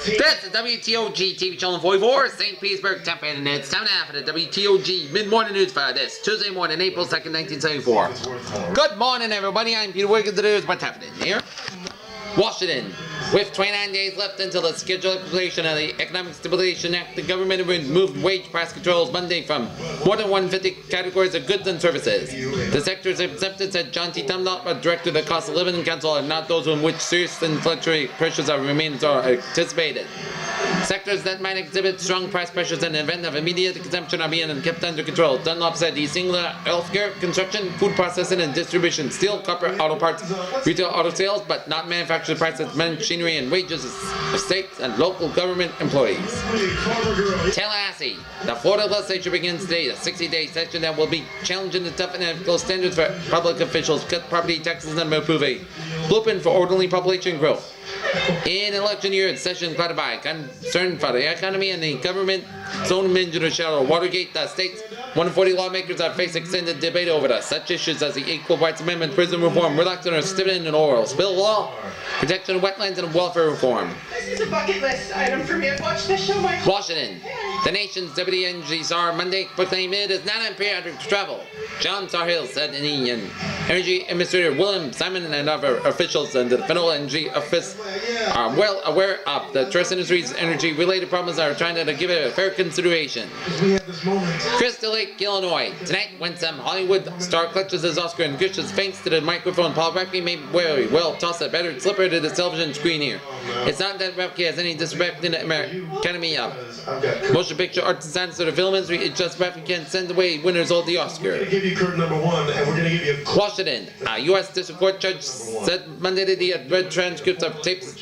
This is WTOG TV channel 44, St. Petersburg-Tampa, and it's time now for the WTOG mid-morning news for this Tuesday morning, April 2nd, 1974. Good morning, everybody. I'm Peter Wiggins. Today is what's happening here. Washington. With 29 days left until the scheduled completion of the Economic Stabilization Act, the government removed wage price controls Monday from more than 150 categories of goods and services. The sectors exempted, said John T. Tumnott, a director of the Cost of Living Council, are not those in which serious inflationary pressures are anticipated. Sectors that might exhibit strong price pressures in the event of immediate consumption are being kept under control. Dunlop said he singled out healthcare, construction, food processing and distribution, steel, copper, auto parts, retail auto sales, but not manufactured prices, machinery and wages of state and local government employees. Tallahassee. The Florida legislature begins today a 60-day session that will be challenging the tough and ethical standards for public officials, cut property taxes and approve a blueprint for orderly population growth. In election year, session clouded by concern for the economy and the government zone into shadow Watergate. The state's 140 lawmakers have faced extended debate over such issues as the Equal Rights Amendment, prison reform, relaxing or stiffening and oil spill law, protection of wetlands, and welfare reform. This is a bucket list item for me. I've watched this show my Washington. The nation's deputy energy czar Monday proclaimed it is not impaired to travel. John Sawhill said Energy Administrator William Simon and other officials in the Federal Energy Office are well aware of the trust industry's energy-related problems and are trying to give it a fair consideration. Crystal Lake, Illinois. Tonight, when some Hollywood star clutches his Oscar and gushes thanks to the microphone, Paul Raffke may very well toss a battered slipper to the television screen here. It's not that Raffke has any disrespect in the Academy of Motion Picture Arts and Science or the film industry. It's just Raffke can send away winners of the Oscar. We're going to give you curtain number one, and we're going to give you a... Washington. A U.S. District Court judge said Monday that he had read transcripts of tapes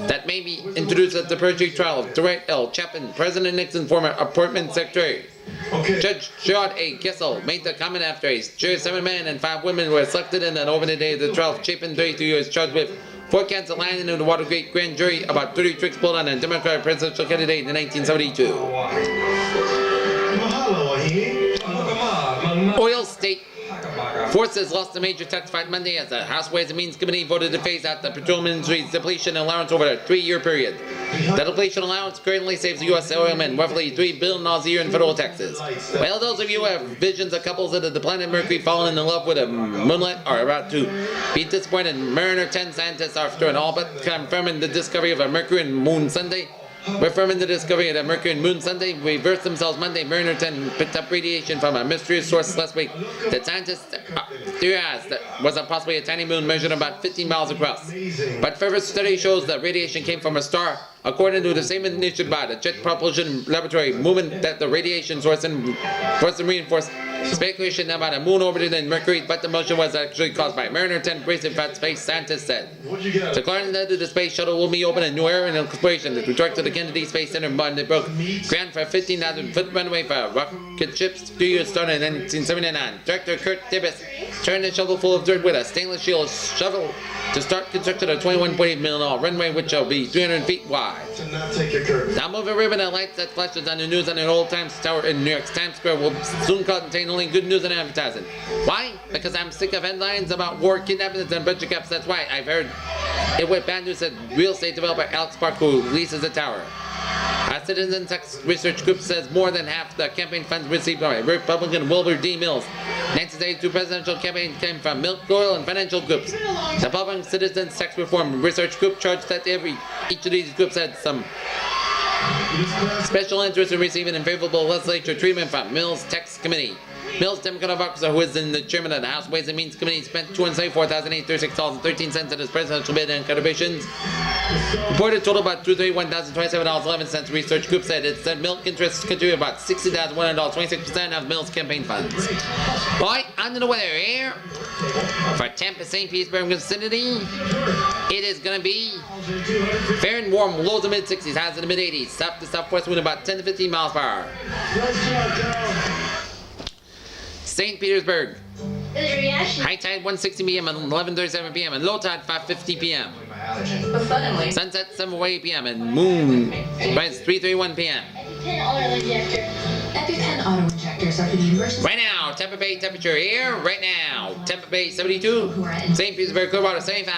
that may be introduced at the perjury trial of Dwight L. Chapman, President Nixon's former appointment secretary. Okay. Judge Gerard A. Gessel made the comment after a jury of 7 men and 5 women were selected in an opening day of the trial. Chapman, 33 years, charged with 4 counts of lying in the Watergate grand jury about 30 tricks pulled on a Democratic presidential candidate in 1972. Oil state forces lost a major tax fight Monday as the House Ways and Means Committee voted to phase out the petroleum industry's depletion allowance over a 3-year period. The depletion allowance currently saves U.S. oilmen roughly $3 billion a year in federal taxes. Well, those of you who have visions of couples that the planet Mercury falling in love with a moonlight are about to be disappointed. Mariner 10 scientists, after an all but confirming the discovery of a Mercury and Moon Sunday, reaffirming the discovery of the Mercury and Moon Sunday, reversed themselves Monday. Mariner 10 picked up radiation from a mysterious source last week that scientists theorized that was possibly a tiny moon measured about 15 miles across. But further study shows that radiation came from a star. According to the statement issued by the Jet Propulsion Laboratory, movement that the radiation source and reinforced speculation about a moon orbited in Mercury, but the motion was actually caused by Mariner 10 bracing fat space, scientists said. According to the space shuttle will be open a new era in exploration. The director of the Kennedy Space Center Monday broke ground for a 15,000-foot runway for a rocket ship. 2 years started in 1979. Director Kurt Tibbetts turned a shovel full of dirt with a stainless steel shovel to start construction of a $21.8 million runway, which will be 300 feet wide. Now moving ribbon and lights that flashes on the news on an old Times Tower in New York's Times Square will soon contain only good news and advertising. Why? Because I'm sick of headlines about war, kidnappings, and budget caps. That's why I've heard it with bad news that real estate developer Alex Park, who leases the tower. A citizen tax research group says more than half the campaign funds received by Republican Wilbur D. Mills' 1972 presidential campaign came from milk, oil, and financial groups. The Public Citizens Tax Reform Research Group charged that each of these groups had some special interest in receiving unfavorable legislature treatment from Mills' tax committee. Mills' Democratic officer, who is the chairman of the House Ways and Means Committee, spent $274,836.13 at his presidential bid and contributions. Reported total about $231,027.11. Research group said it said milk interests contribute about $60,100, 26% of Mills' campaign funds. Right, on to the weather here. For Tampa, St. Petersburg vicinity, it is going to be fair and warm, lows in the mid-60s, highs in the mid-80s, south to southwest wind about 10 to 15 miles per hour. St. Petersburg, high tide 1:60 p.m. and 11:37 p.m. and low tide 5:50 p.m. Sunset 7:08 p.m. and moon rise 3:31 p.m. EpiPen auto injectors are for the emergency. Right now, Tampa Bay temperature here. Right now, Tampa Bay 72, St. Petersburg Clearwater 75.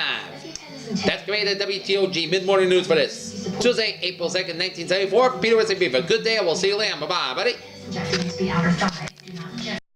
That's great at WTOG mid-morning news for this. Tuesday, April 2nd, 1974. Peter with a good day. We'll see you later. Bye-bye, buddy. Injector needs to be outer thigh. Do not inject.